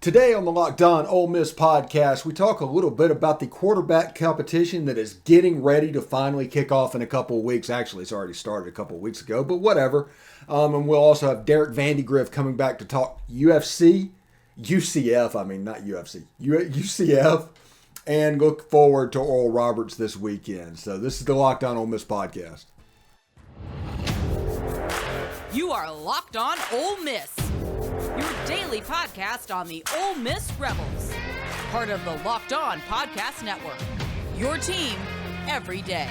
Today on the Locked On Ole Miss podcast, we talk a little bit about the quarterback competition that is getting ready to finally kick off in a couple of weeks. Actually, it's already started a couple of weeks ago, but whatever. And we'll also have Derek Vandygriff coming back to talk UCF, and look forward to Oral Roberts this weekend. So this is the Locked On Ole Miss podcast. You are Locked On Ole Miss, your daily podcast on the Ole Miss Rebels. Part of the Locked On Podcast Network, your team every day.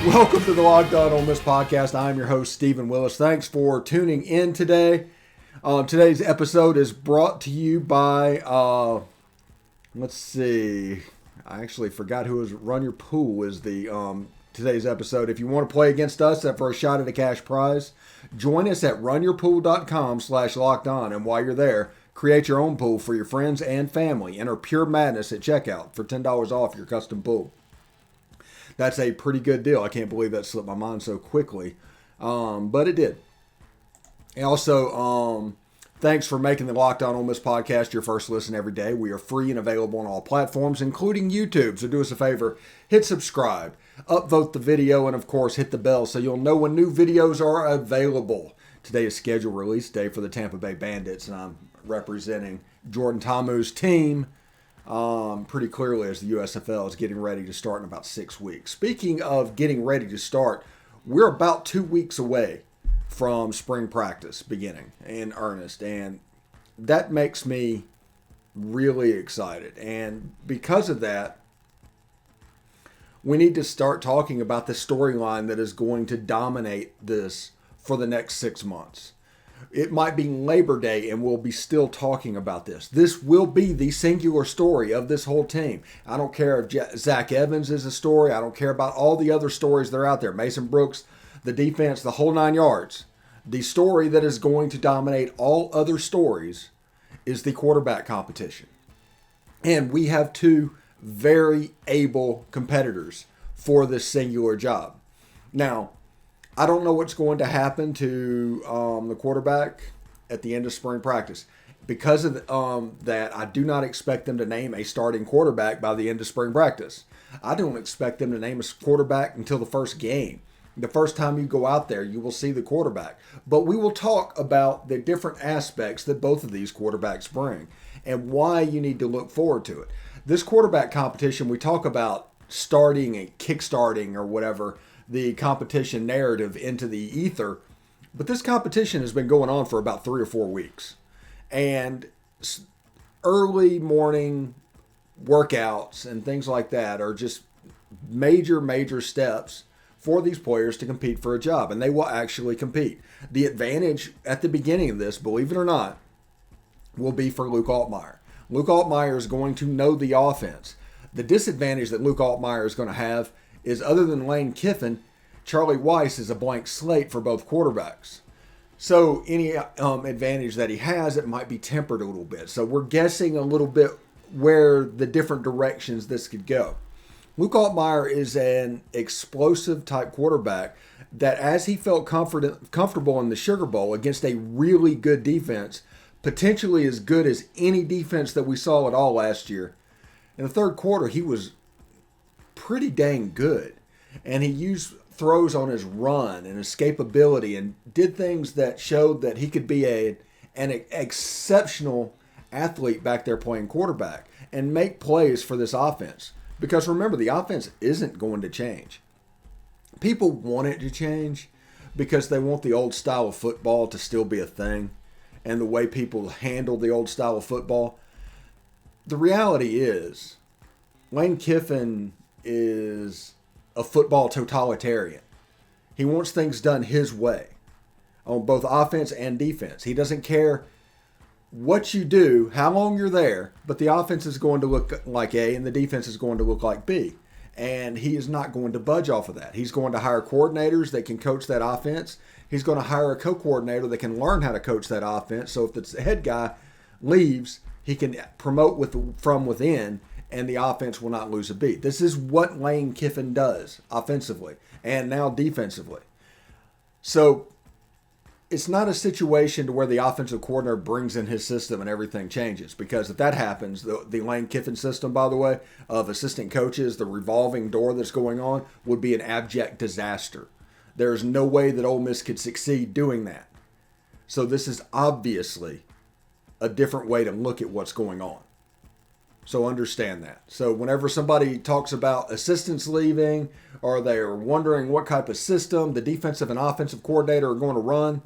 Welcome to the Locked On Ole Miss podcast. I'm your host, Stephen Willis. Thanks for tuning in today. Today's episode is brought to you by, I actually forgot who was RunYourPool is the today's episode. If you want to play against us for a shot at a cash prize, join us at runyourpool.com/lockedon. And while you're there, create your own pool for your friends and family. Enter PUREMADNESS at checkout for $10 off your custom pool. That's a pretty good deal. I can't believe that slipped my mind so quickly, but it did. And also, thanks for making the Locked On Ole Miss podcast your first listen every day. We are free and available on all platforms, including YouTube. So do us a favor, hit subscribe, upvote the video, and of course hit the bell so you'll know when new videos are available. Today is scheduled release day for the Tampa Bay Bandits, and I'm representing Jordan Ta'amu's team pretty clearly as the USFL is getting ready to start in about 6 weeks. Speaking of getting ready to start, we're about 2 weeks away from spring practice beginning in earnest, and that makes me really excited. And because of that, we need to start talking about the storyline that is going to dominate this for the next 6 months. It might be Labor Day and we'll be still talking about this. This will be the singular story of this whole team. I don't care if Zach Evans is a story. I don't care about all the other stories that are out there. Mason Brooks, the defense, the whole 9 yards. The story that is going to dominate all other stories is the quarterback competition. And we have two very able competitors for this singular job. Now, I don't know what's going to happen to the quarterback at the end of spring practice. Because of that, I do not expect them to name a starting quarterback by the end of spring practice. I don't expect them to name a quarterback until the first game. The first time you go out there, you will see the quarterback. But we will talk about the different aspects that both of these quarterbacks bring and why you need to look forward to it. This quarterback competition, we talk about starting and kickstarting or whatever, the competition narrative into the ether. But this competition has been going on for about 3 or 4 weeks. And early morning workouts and things like that are just major steps for these players to compete for a job, and they will actually compete. The advantage at the beginning of this, believe it or not, will be for Luke Altmyer. Luke Altmyer is going to know the offense. The disadvantage that Luke Altmyer is going to have is, other than Lane Kiffin, Charlie Weis is a blank slate for both quarterbacks. So any advantage that he has, it might be tempered a little bit. So we're guessing a little bit where the different directions this could go. Luke Altmyer is an explosive type quarterback that, as he felt comfortable in the Sugar Bowl against a really good defense, potentially as good as any defense that we saw at all last year, in the third quarter he was pretty dang good. And he used throws on his run and escapability and did things that showed that he could be an exceptional athlete back there playing quarterback and make plays for this offense. Because remember, the offense isn't going to change. People want it to change because they want the old style of football to still be a thing and the way people handle the old style of football. The reality is, Lane Kiffin is a football totalitarian. He wants things done his way on both offense and defense. He doesn't care what you do, how long you're there, but the offense is going to look like A and the defense is going to look like B. And he is not going to budge off of that. He's going to hire coordinators that can coach that offense. He's going to hire a co-coordinator that can learn how to coach that offense. So if the head guy leaves, he can promote from within, and the offense will not lose a beat. This is what Lane Kiffin does offensively and now defensively. So it's not a situation to where the offensive coordinator brings in his system and everything changes. Because if that happens, the Lane Kiffin system, by the way, of assistant coaches, the revolving door that's going on, would be an abject disaster. There's no way that Ole Miss could succeed doing that. So this is obviously a different way to look at what's going on. So understand that. So whenever somebody talks about assistants leaving, or they're wondering what type of system the defensive and offensive coordinator are going to run,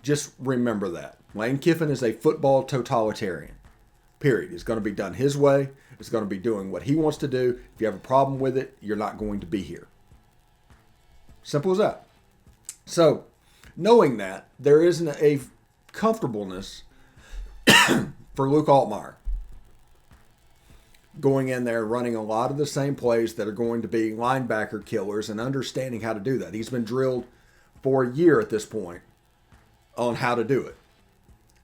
just remember that. Lane Kiffin is a football totalitarian. Period. It's going to be done his way. It's going to be doing what he wants to do. If you have a problem with it, you're not going to be here. Simple as that. So, knowing that, there isn't a comfortableness for Luke Altmyer going in there running a lot of the same plays that are going to be linebacker killers and understanding how to do that. He's been drilled for a year at this point on how to do it.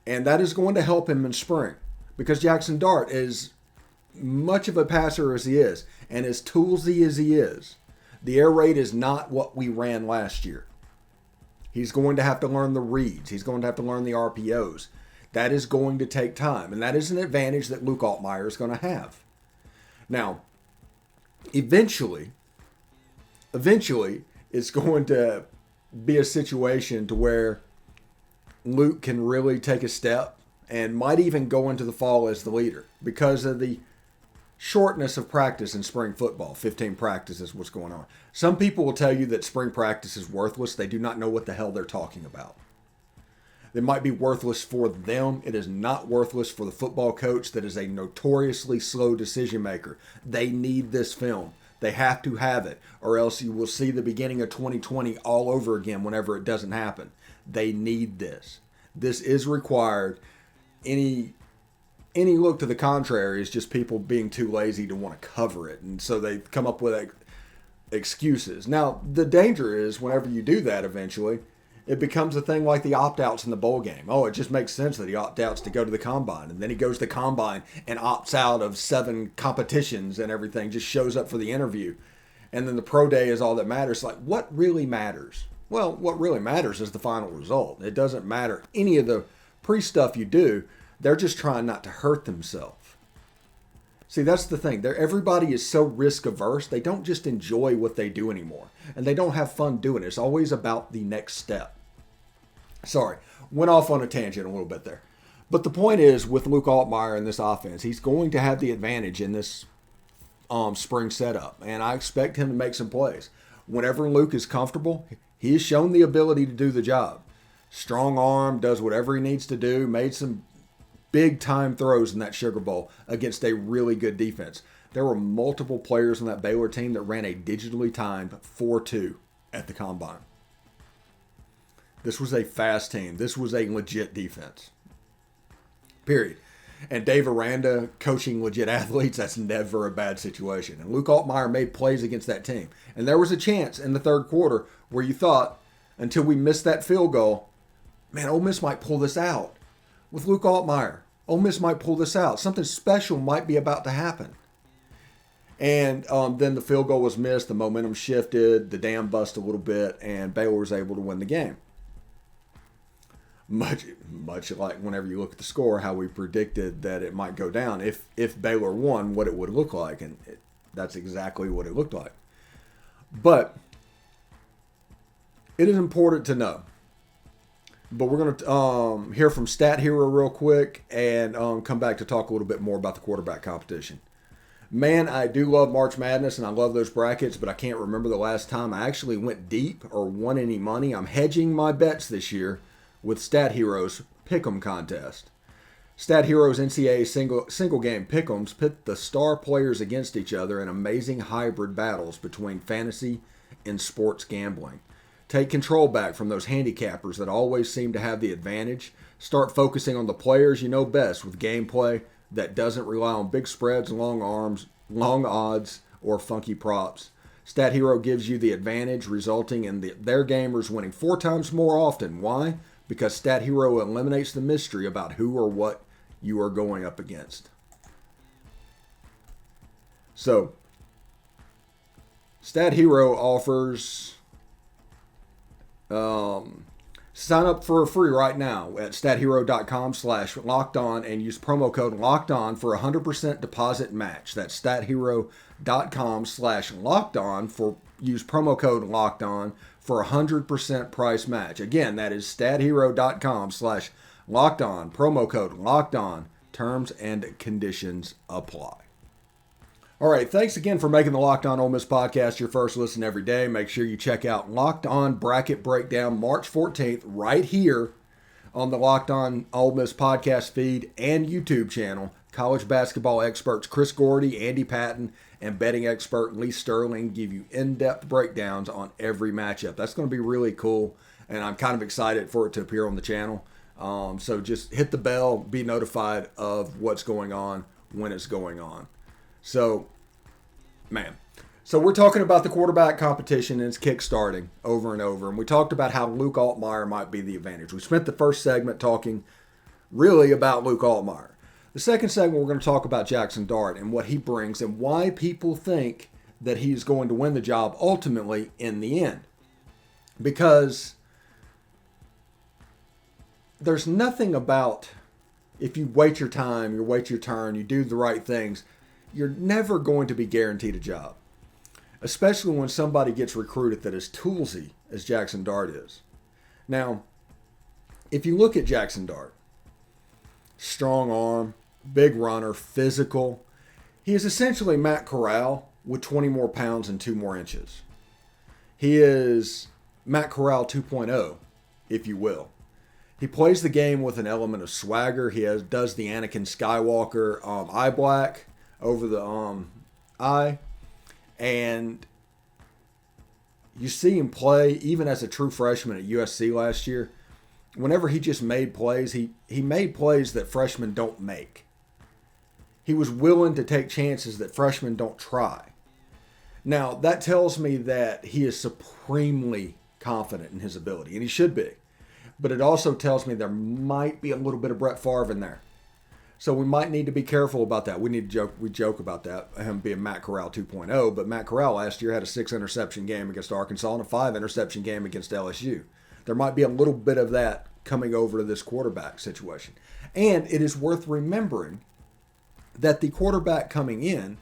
And that is going to help him in spring because Jaxson Dart, is much of a passer as he is and as toolsy as he is, the air raid is not what we ran last year. He's going to have to learn the reads. He's going to have to learn the RPOs. That is going to take time. And that is an advantage that Luke Altmyer is going to have. Now, eventually, it's going to be a situation to where Luke can really take a step and might even go into the fall as the leader because of the shortness of practice in spring football. 15 practices, what's going on. Some people will tell you that spring practice is worthless. They do not know what the hell they're talking about. It might be worthless for them. It is not worthless for the football coach that is a notoriously slow decision maker. They need this film. They have to have it, or else you will see the beginning of 2020 all over again whenever it doesn't happen. They need this. This is required. Any look to the contrary is just people being too lazy to want to cover it, and so they come up with excuses. Now, the danger is whenever you do that eventually, it becomes a thing like the opt-outs in the bowl game. Oh, it just makes sense that he opt-outs to go to the combine. And then he goes to the combine and opts out of 7 competitions and everything, just shows up for the interview. And then the pro day is all that matters. Like, what really matters? Well, what really matters is the final result. It doesn't matter any of the pre-stuff you do. They're just trying not to hurt themselves. See, that's the thing. Everybody is so risk-averse, they don't just enjoy what they do anymore. And they don't have fun doing it. It's always about the next step. Sorry, went off on a tangent a little bit there. But the point is, with Luke Altmyer in this offense, he's going to have the advantage in this spring setup. And I expect him to make some plays. Whenever Luke is comfortable, he has shown the ability to do the job. Strong arm, does whatever he needs to do, made some big time throws in that Sugar Bowl against a really good defense. There were multiple players on that Baylor team that ran a digitally timed 4.2 at the combine. This was a fast team. This was a legit defense. Period. And Dave Aranda coaching legit athletes, that's never a bad situation. And Luke Altmyer made plays against that team. And there was a chance in the third quarter where you thought, until we missed that field goal, man, Ole Miss might pull this out. With Luke Altmyer, Ole Miss might pull this out. Something special might be about to happen. And then the field goal was missed. The momentum shifted. The dam bust a little bit. And Baylor was able to win the game. Much like whenever you look at the score, how we predicted that it might go down. If Baylor won, what it would look like. And that's exactly what it looked like. But it is important to know. But we're going to hear from Stat Hero real quick and come back to talk a little bit more about the quarterback competition. Man, I do love March Madness and I love those brackets, but I can't remember the last time I actually went deep or won any money. I'm hedging my bets this year with Stat Hero's Pick'em contest. Stat Hero's NCAA single game Pick'ems pit the star players against each other in amazing hybrid battles between fantasy and sports gambling. Take control back from those handicappers that always seem to have the advantage. Start focusing on the players you know best with gameplay that doesn't rely on big spreads, long arms, long odds, or funky props. Stat Hero gives you the advantage, resulting in their gamers winning 4 times more often. Why? Because Stat Hero eliminates the mystery about who or what you are going up against. So, Stat Hero offers Sign up for free right now at stathero.com/lockedon and use promo code LOCKEDON for a 100% deposit match. That's stathero.com/lockedon use promo code LOCKEDON for a 100% price match. Again, that is stathero.com/lockedon, promo code LOCKEDON. Terms and conditions apply. All right, thanks again for making the Locked On Ole Miss podcast your first listen every day. Make sure you check out Locked On Bracket Breakdown March 14th right here on the Locked On Ole Miss podcast feed and YouTube channel. College basketball experts Chris Gordy, Andy Patton, and betting expert Lee Sterling give you in-depth breakdowns on every matchup. That's going to be really cool, and I'm kind of excited for it to appear on the channel. So just hit the bell, be notified of what's going on when it's going on. So we're talking about the quarterback competition, and it's kickstarting over and over. And we talked about how Luke Altmyer might be the advantage. We spent the first segment talking really about Luke Altmyer. The second segment, we're going to talk about Jaxson Dart and what he brings and why people think that he's going to win the job ultimately in the end. Because there's nothing about, if you wait your time, you wait your turn, you do the right things, you're never going to be guaranteed a job, especially when somebody gets recruited that is toolsy as Jaxson Dart is. Now, if you look at Jaxson Dart, strong arm, big runner, physical, he is essentially Matt Corral with 20 more pounds and 2 more inches. He is Matt Corral 2.0, if you will. He plays the game with an element of swagger. He does the Anakin Skywalker eye black over the eye, and you see him play even as a true freshman at USC last year. Whenever he just made plays, he made plays that freshmen don't make. He was willing to take chances that freshmen don't try. Now, that tells me that he is supremely confident in his ability, and he should be. But it also tells me there might be a little bit of Brett Favre in there. So we might need to be careful about that. We joke about that, him being Matt Corral 2.0, but Matt Corral last year had a 6-interception game against Arkansas and a 5-interception game against LSU. There might be a little bit of that coming over to this quarterback situation. And it is worth remembering that the quarterback coming in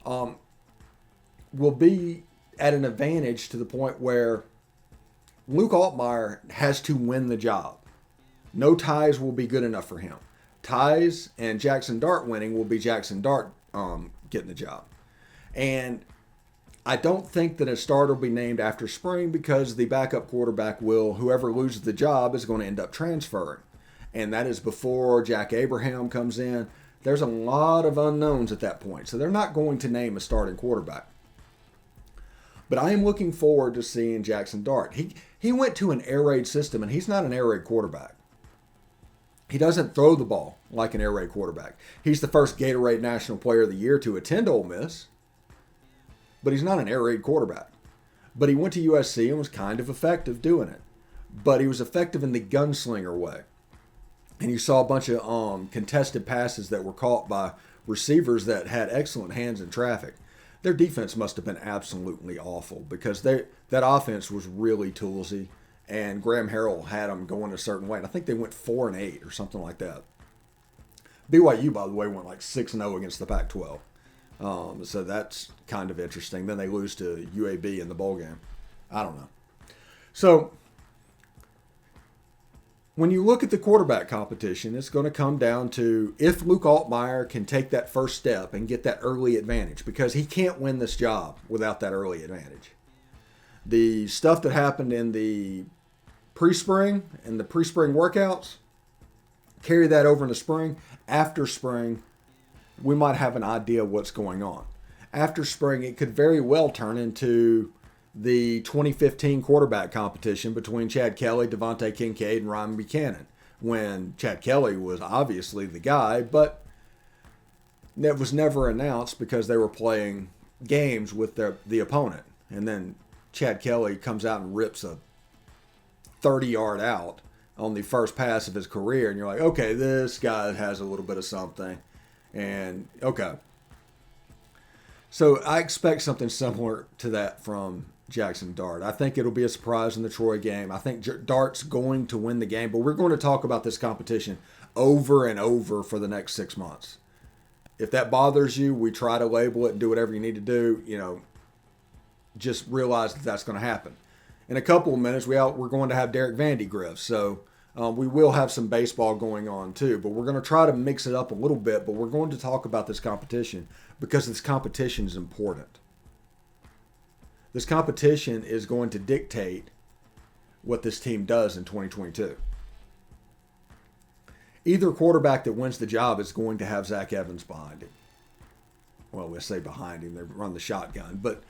will be at an advantage to the point where Luke Altmyer has to win the job. No ties will be good enough for him. Ties and Jaxson Dart winning will be Jaxson Dart getting the job. And I don't think that a starter will be named after spring because the backup quarterback whoever loses the job is going to end up transferring. And that is before Jack Abraham comes in. There's a lot of unknowns at that point. So they're not going to name a starting quarterback. But I am looking forward to seeing Jaxson Dart. He went to an air raid system, and he's not an air raid quarterback. He doesn't throw the ball like an air raid quarterback. He's the first Gatorade National Player of the Year to attend Ole Miss, but he's not an air raid quarterback. But he went to USC and was kind of effective doing it. But he was effective in the gunslinger way. And you saw a bunch of contested passes that were caught by receivers that had excellent hands in traffic. Their defense must have been absolutely awful because that offense was really toolsy. And Graham Harrell had them going a certain way. And I think they went 4-8 or something like that. BYU, by the way, went like 6-0 against the Pac-12. So that's kind of interesting. Then they lose to UAB in the bowl game. I don't know. So when you look at the quarterback competition, it's going to come down to if Luke Altmyer can take that first step and get that early advantage, because he can't win this job without that early advantage. The stuff that happened in the pre-spring and the pre-spring workouts, carry that over in the spring. After spring, we might have an idea of what's going on. After spring, it could very well turn into the 2015 quarterback competition between Chad Kelly, Devontae Kincaid, and Ryan Buchanan, when Chad Kelly was obviously the guy, but it was never announced because they were playing games with the opponent. And then Chad Kelly comes out and rips a 30-yard out on the first pass of his career, and you're like, okay, this guy has a little bit of something. And, okay. So I expect something similar to that from Jaxson Dart. I think it'll be a surprise in the Troy game. I think Dart's going to win the game, but we're going to talk about this competition over and over for the next 6 months. If that bothers you, we try to label it and do whatever you need to do. Just realize that that's going to happen. In a couple of minutes, we're going to have Derek Vandygriff. So we will have some baseball going on too, but we're going to try to mix it up a little bit, but we're going to talk about this competition because this competition is important. This competition is going to dictate what this team does in 2022. Either quarterback that wins the job is going to have Zach Evans behind him. Well, we'll say behind him. They run the shotgun. But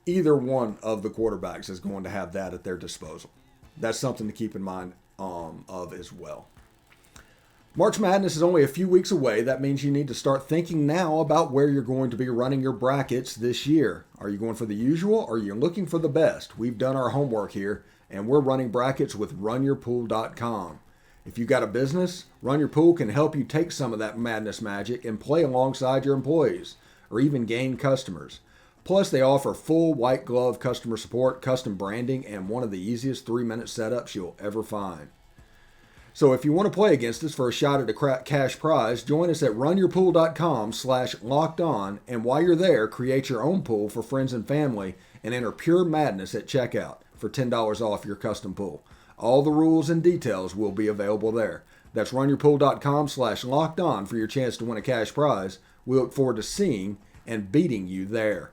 either one of the quarterbacks is going to have that at their disposal. That's something to keep in mind of as well. March Madness is only a few weeks away. That means you need to start thinking now about where you're going to be running your brackets this year. Are you going for the usual or are you looking for the best? We've done our homework here, and we're running brackets with RunYourPool.com. If you got a business, Run Your Pool can help you take some of that madness magic and play alongside your employees or even gain customers. Plus, they offer full white glove customer support, custom branding, and one of the easiest 3-minute setups you'll ever find. So if you want to play against us for a shot at a cash prize, join us at runyourpool.com/lockedon, and while you're there, create your own pool for friends and family and enter Pure Madness at checkout for $10 off your custom pool. All the rules and details will be available there. That's runyourpool.com/lockedon for your chance to win a cash prize. We look forward to seeing and beating you there.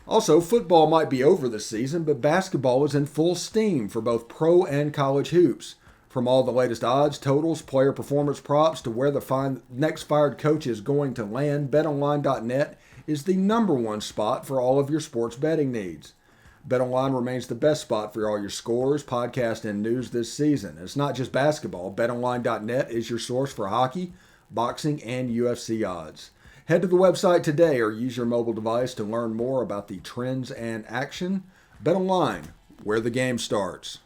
Also, football might be over this season, but basketball is in full steam for both pro and college hoops. From all the latest odds, totals, player performance props, to where the next fired coach is going to land, BetOnline.net is the #1 spot for all of your sports betting needs. BetOnline remains the best spot for all your scores, podcasts, and news this season. It's not just basketball. BetOnline.net is your source for hockey, boxing, and UFC odds. Head to the website today or use your mobile device to learn more about the trends and action. BetOnline, where the game starts.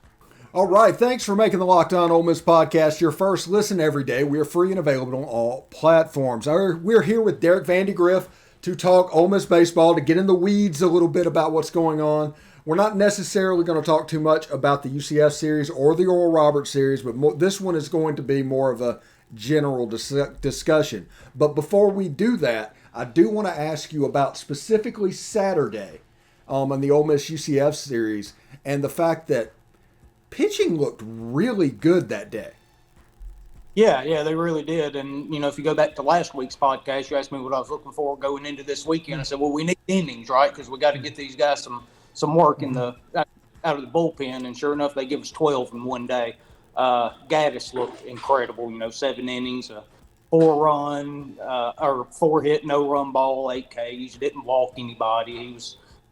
All right, thanks for making the Locked On Ole Miss podcast your first listen every day. We are free and available on all platforms. We're here with Derek Vandygriff to talk Ole Miss baseball, to get in the weeds a little bit about what's going on. We're not necessarily going to talk too much about the UCF series or the Oral Roberts series, but this one is going to be more of a general discussion. But before we do that, I do want to ask you about specifically Saturday in the Ole Miss UCF series and the fact that pitching looked really good that day. Yeah, they really did. And, if you go back to last week's podcast, you asked me what I was looking for going into this weekend. I said, well, we need innings, right? Because we got to get these guys some work out of the bullpen. And sure enough, they give us 12 in one day. Gaddis looked incredible, 7 innings, a 4-run, or 4-hit, no-run ball, 8 Ks, didn't walk anybody.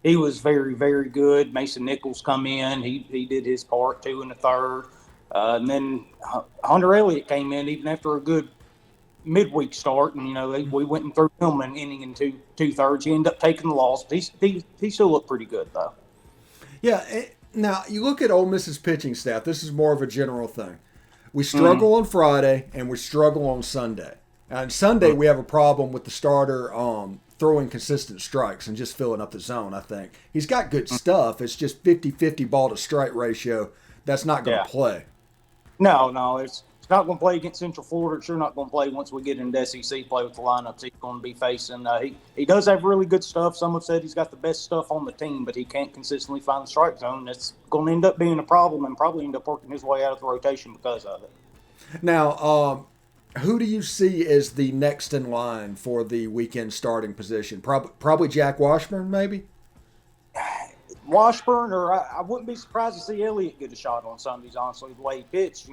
He was very, very good. Mason Nichols come in. He did his part, 2 in the third. And then Hunter Elliott came in even after a good midweek start. And, we went and threw him an inning and two thirds. He ended up taking the loss. But he still looked pretty good, though. Yeah. Now, you look at Ole Miss's pitching staff. This is more of a general thing. We struggle on Friday and we struggle on Sunday. And Sunday, we have a problem with the starter throwing consistent strikes and just filling up the zone, I think. He's got good stuff. It's just 50-50 ball to strike ratio. That's not going to play. No, it's not going to play against Central Florida. It's sure not going to play once we get into SEC play with the lineups he's going to be facing. He does have really good stuff. Some have said he's got the best stuff on the team, but he can't consistently find the strike zone. That's going to end up being a problem and probably end up working his way out of the rotation because of it. Now, who do you see as the next in line for the weekend starting position? Probably Jack Washburn, maybe? Washburn, or I wouldn't be surprised to see Elliott get a shot on Sundays, honestly, the way he pitched.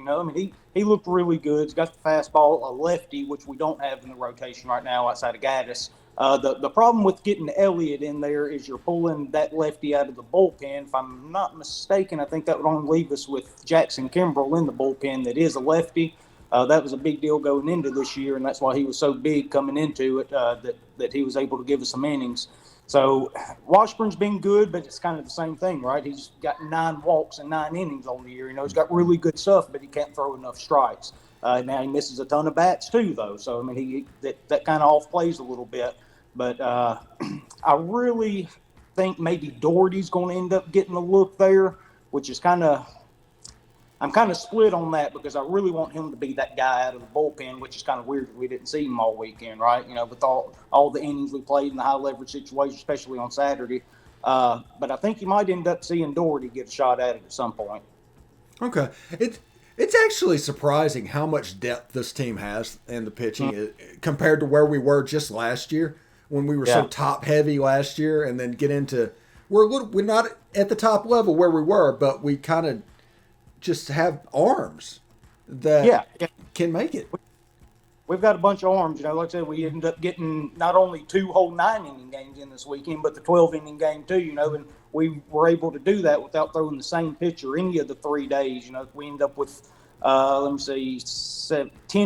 He looked really good. He's got the fastball, a lefty, which we don't have in the rotation right now outside of Gaddis. The problem with getting Elliott in there is you're pulling that lefty out of the bullpen. If I'm not mistaken, I think that would only leave us with Jackson Kimbrell in the bullpen that is a lefty. That was a big deal going into this year, and that's why he was so big coming into it, that he was able to give us some innings. So Washburn's been good, but it's kind of the same thing, right? He's got 9 walks and 9 innings on the year. He's got really good stuff, but he can't throw enough strikes. Now he misses a ton of bats too, though. So, that kind of off-plays a little bit. But I really think maybe Doherty's going to end up getting a look there, which is I'm kind of split on that because I really want him to be that guy out of the bullpen, which is kind of weird that we didn't see him all weekend, right? With all the innings we played in the high leverage situation, especially on Saturday. But I think you might end up seeing Doherty get a shot at it at some point. Okay. It's actually surprising how much depth this team has in the pitching compared to where we were just last year when we were so top heavy last year, and then get into we're not at the top level where we were, but we kind of just have arms that can make it. We've got a bunch of arms. Like I said, we ended up getting not only 2 whole 9-inning games in this weekend, but the 12-inning game too, and we were able to do that without throwing the same pitcher any of the 3 days. We ended up with, 10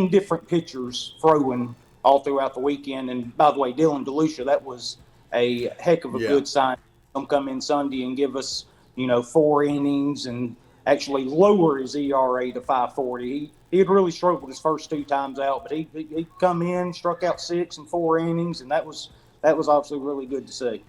different pitchers throwing all throughout the weekend. And by the way, Dylan DeLucia, that was a heck of a good sign. Come in Sunday and give us, 4 innings and actually lower his ERA to 5.40. He had really struggled his first 2 times out, but he come in, struck out 6 in 4 innings, and that was obviously really good to see.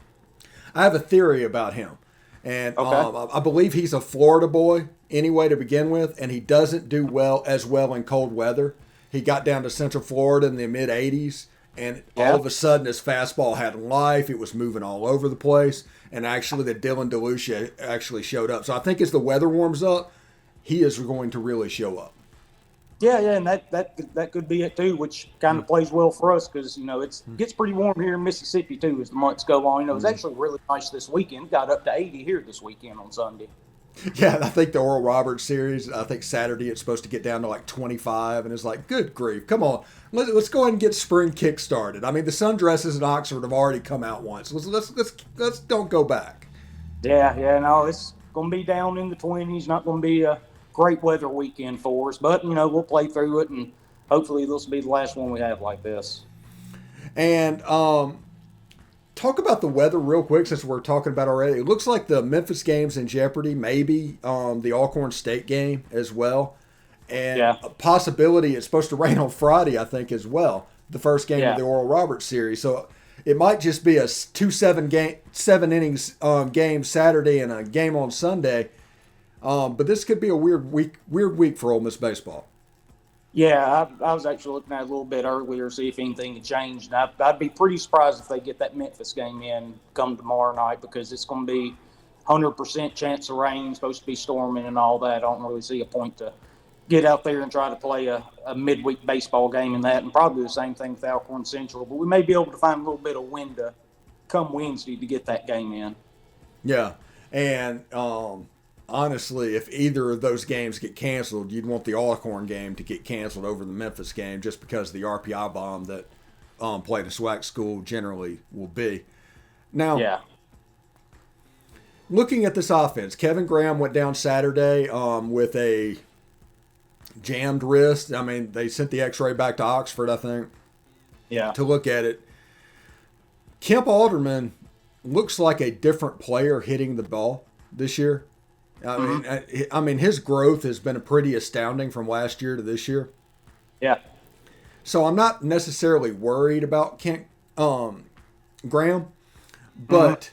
I have a theory about him, and I believe he's a Florida boy anyway to begin with, and he doesn't do as well in cold weather. He got down to Central Florida in the mid-80s, and all of a sudden his fastball had life. It was moving all over the place, and actually the Dylan DeLucia actually showed up. So I think as the weather warms up, he is going to really show up. Yeah, and that could be it too, which kind of plays well for us because it gets pretty warm here in Mississippi too as the months go on. It was actually really nice this weekend. Got up to 80 here this weekend on Sunday. Yeah, I think the Oral Roberts series, I think Saturday it's supposed to get down to like 25, and it's like, good grief, come on, let's go ahead and get spring kick started. I mean, the sundresses in Oxford have already come out once. Let's don't go back. Yeah, no, it's going to be down in the 20s. Not going to be a great weather weekend for us, but we'll play through it, and hopefully this will be the last one we have like this. And talk about the weather real quick since we're talking about it already. It looks like the Memphis game's in jeopardy, maybe the Alcorn State game as well. And a possibility it's supposed to rain on Friday, I think, as well, the first game of the Oral Roberts series. So it might just be a 7 innings game Saturday and a game on Sunday. But this could be a weird week for Ole Miss baseball. Yeah, I was actually looking at it a little bit earlier to see if anything had changed. And I'd be pretty surprised if they get that Memphis game in come tomorrow night because it's going to be 100% chance of rain, supposed to be storming and all that. I don't really see a point to get out there and try to play a midweek baseball game in that, and probably the same thing with Alcorn Central. But we may be able to find a little bit of wind to come Wednesday to get that game in. Yeah, and honestly, if either of those games get canceled, you'd want the Alcorn game to get canceled over the Memphis game just because of the RPI bomb that played a SWAC school generally will be. Now, looking at this offense, Kevin Graham went down Saturday with a jammed wrist. I mean, they sent the x-ray back to Oxford, I think, to look at it. Kemp Alderman looks like a different player hitting the ball this year. I mean, his growth has been pretty astounding from last year to this year. Yeah. So I'm not necessarily worried about Graham, but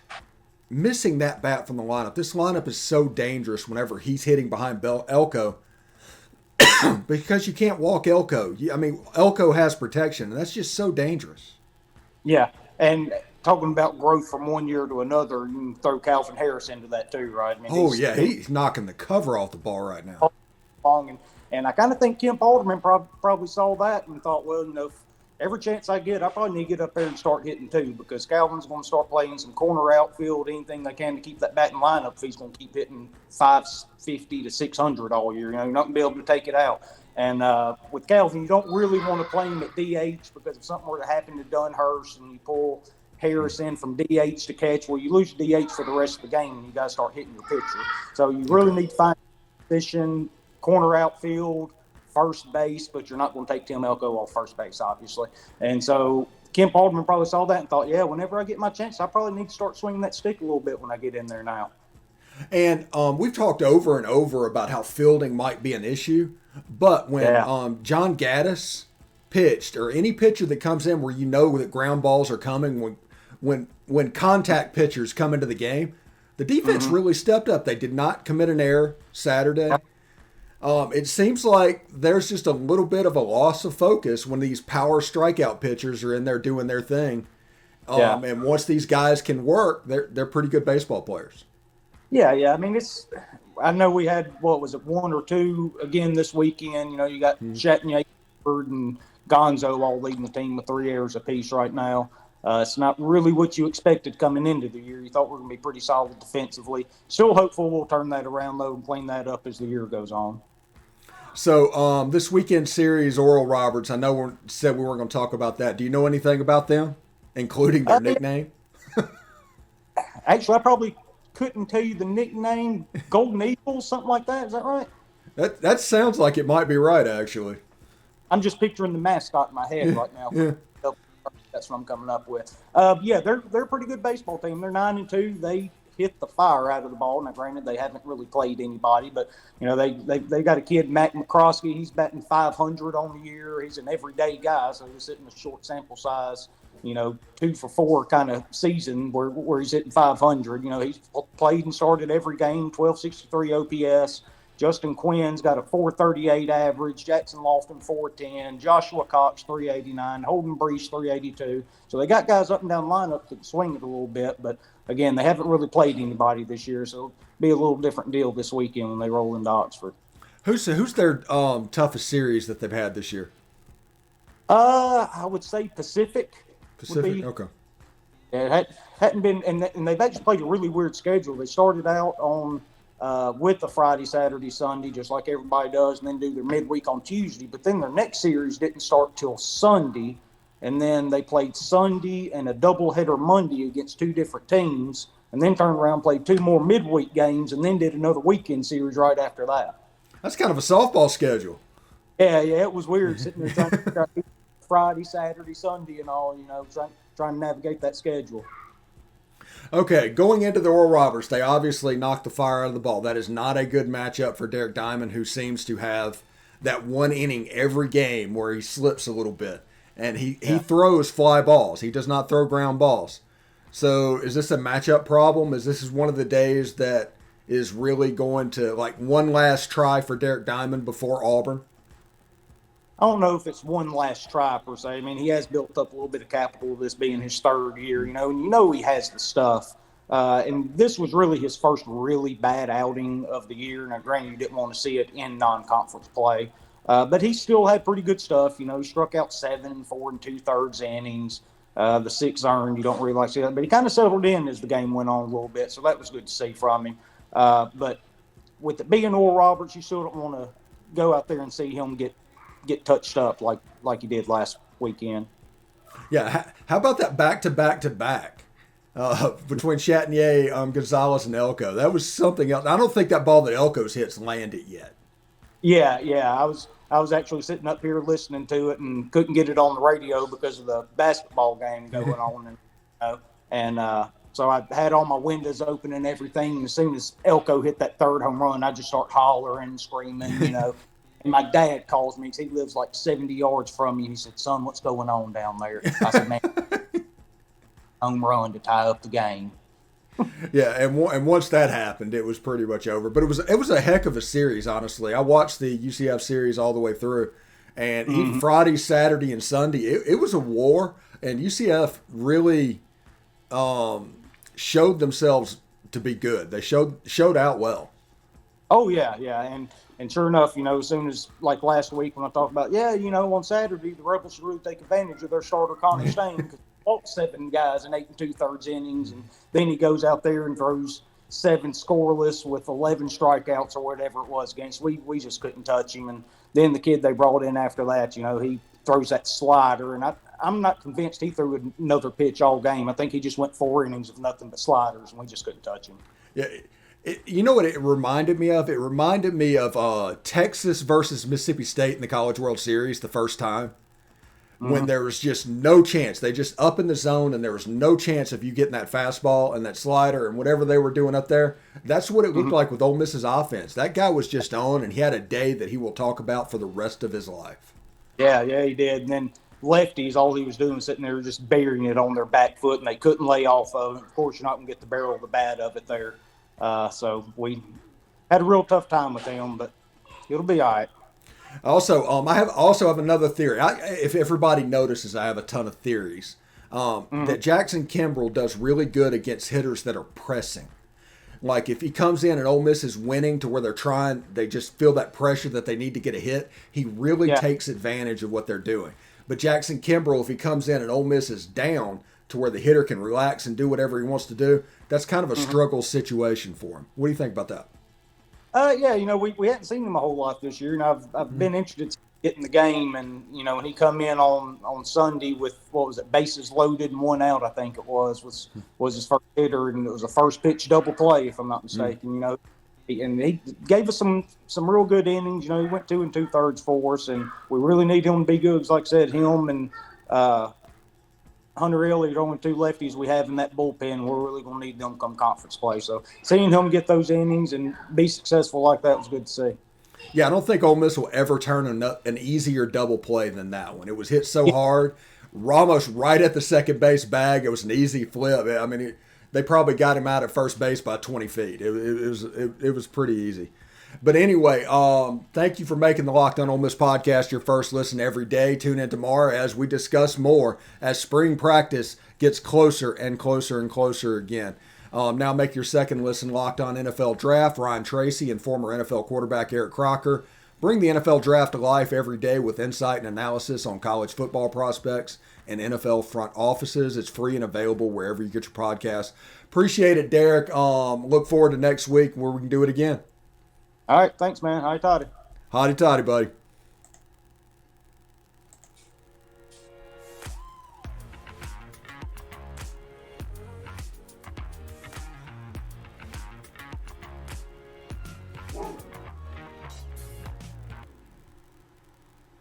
missing that bat from the lineup. This lineup is so dangerous whenever he's hitting behind Elko because you can't walk Elko. I mean, Elko has protection, and that's just so dangerous. Yeah, and talking about growth from one year to another, you can throw Calvin Harris into that too, right? I mean, he's knocking the cover off the ball right now. And I kind of think Kemp Alderman probably saw that and thought, well, every chance I get, I probably need to get up there and start hitting too, because Calvin's going to start playing some corner outfield, anything they can to keep that batting lineup if he's going to keep hitting 550 to 600 all year. You're not going to be able to take it out. And with Calvin, you don't really want to play him at DH because if something were to happen to Dunhurst and you pull Harris in from DH to catch, well, you lose DH for the rest of the game and you got to start hitting your pitcher. So you really need to find position, corner outfield, first base, but you're not going to take Tim Elko off first base, obviously. And so Kemp Alderman probably saw that and thought, whenever I get my chance, I probably need to start swinging that stick a little bit when I get in there now. And we've talked over and over about how fielding might be an issue, but when John Gaddis pitched, or any pitcher that comes in where you know that ground balls are coming, when contact pitchers come into the game, the defense really stepped up. They did not commit an error Saturday. It seems like there's just a little bit of a loss of focus when these power strikeout pitchers are in there doing their thing. And once these guys can work, they're pretty good baseball players. Yeah. I mean, I know we had, what was it, 1 or 2 again this weekend. You know, you got Chattanooga and Gonzo all leading the team with 3 errors apiece right now. It's not really what you expected coming into the year. You thought we were going to be pretty solid defensively. Still hopeful we'll turn that around, though, and clean that up as the year goes on. So this weekend series, Oral Roberts, I know we said we weren't going to talk about that. Do you know anything about them, including their nickname? Actually, I probably couldn't tell you the nickname. Golden Eagles, something like that. Is that right? That sounds like it might be right, actually. I'm just picturing the mascot in my head right now. Yeah. That's what I'm coming up with. They're a pretty good baseball team. They're 9-2. They hit the fire out of the ball. Now, granted, they haven't really played anybody, but you know they got a kid, Mac McCroskey. He's batting 500 on the year. He's an everyday guy, so he's hitting a short sample size. 2 for 4 kind of season where he's hitting 500. He's played and started every game. 1263 OPS. Justin Quinn's got a 438 average. Jackson Lofton 410. Joshua Cox 389. Holden Brees 382. So they got guys up and down the lineup that can swing it a little bit. But again, they haven't really played anybody this year, so it'll be a little different deal this weekend when they roll into Oxford. Who's their toughest series that they've had this year? I would say Pacific. Okay. Yeah, it hadn't been, and they've actually played a really weird schedule. They started out on with the Friday, Saturday, Sunday, just like everybody does, and then do their midweek on Tuesday. But then their next series didn't start till Sunday, and then they played Sunday and a doubleheader Monday against 2 different teams, and then turned around and played 2 more midweek games, and then did another weekend series right after that. That's kind of a softball schedule. Yeah, it was weird sitting there trying to Friday, Saturday, Sunday, and all, trying to navigate that schedule. Okay, going into the Oral Roberts, they obviously knocked the fire out of the ball. That is not a good matchup for Derek Diamond, who seems to have that one inning every game where he slips a little bit. And he throws fly balls. He does not throw ground balls. So is this a matchup problem? Is this one of the days that is really going to, like, one last try for Derek Diamond before Auburn? I don't know if it's one last try per se. I mean, he has built up a little bit of capital, this being his 3rd year, and he has the stuff. And this was really his first really bad outing of the year. Now, granted, you didn't want to see it in non-conference play. But he still had pretty good stuff. He struck out 7 4 2/3 innings. The 6 earned, you don't really like to see that. But he kind of settled in as the game went on a little bit, so that was good to see from him. But with it being Oral Roberts, you still don't want to go out there and see him get touched up like he did last weekend. Yeah, how about that back-to-back between Chattanooga, Gonzalez, and Elko? That was something else. I don't think that ball that Elko's hit's landed yet. Yeah. I was actually sitting up here listening to it and couldn't get it on the radio because of the basketball game going on, so I had all my windows open and everything. And as soon as Elko hit that 3rd home run, I just start hollering and screaming, And my dad calls me because he lives like 70 yards from me. He said, "Son, what's going on down there?" I said, "Man, home run to tie up the game." Yeah, and once that happened, it was pretty much over. But it was a heck of a series, honestly. I watched the UCF series all the way through, and even Friday, Saturday, and Sunday, it was a war. And UCF really showed themselves to be good. They showed out well. Oh yeah, and sure enough, as soon as like last week when I talked about, on Saturday the Rebels should really take advantage of their starter Connor Stain because he walked 7 guys in 8 2/3 innings, and then he goes out there and throws 7 scoreless with 11 strikeouts or whatever it was against. We just couldn't touch him, and then the kid they brought in after that, he throws that slider, and I'm not convinced he threw another pitch all game. I think he just went 4 innings of nothing but sliders, and we just couldn't touch him. Yeah. You know what it reminded me of? It reminded me of Texas versus Mississippi State in the College World Series the first time when there was just no chance. They just up in the zone, and there was no chance of you getting that fastball and that slider and whatever they were doing up there. That's what it looked like with Ole Miss's offense. That guy was just on, and he had a day that he will talk about for the rest of his life. Yeah, he did. And then lefties, all he was doing was sitting there just burying it on their back foot, and they couldn't lay off of it. Of course, you're not going to get the barrel of the bat of it there. So we had a real tough time with him, but it'll be all right. Also, I have another theory. If everybody notices, I have a ton of theories. That Jaxson Kimbrell does really good against hitters that are pressing. Like if he comes in and Ole Miss is winning to where they just feel that pressure that they need to get a hit, he really takes advantage of what they're doing. But Jaxson Kimbrell, if he comes in and Ole Miss is down to where the hitter can relax and do whatever he wants to do, that's kind of a struggle situation for him. What do you think about that? Yeah, we hadn't seen him a whole lot this year, and I've been interested in getting the game. And when he come in on Sunday with bases loaded and 1 out, I think it was his first hitter, and it was a first pitch double play, if I'm not mistaken. And he gave us some real good innings. He went 2 2/3 for us, and we really need him to be good. Because like I said, him and Hunter Elliott are only 2 lefties we have in that bullpen. We're really going to need them come conference play. So seeing him get those innings and be successful like that was good to see. Yeah, I don't think Ole Miss will ever turn an easier double play than that one. It was hit so hard, Ramos right at the second base bag. It was an easy flip. I mean, they probably got him out at first base by 20 feet. It was pretty easy. But anyway, thank you for making the Locked On Ole Miss podcast your first listen every day. Tune in tomorrow as we discuss more as spring practice gets closer and closer and closer again. Now make your second listen Locked On NFL Draft. Ryan Tracy and former NFL quarterback Eric Crocker bring the NFL Draft to life every day with insight and analysis on college football prospects and NFL front offices. It's free and available wherever you get your podcasts. Appreciate it, Derek. Look forward to next week where we can do it again. All right. Thanks, man. Howdy toddy. Howdy toddy, buddy.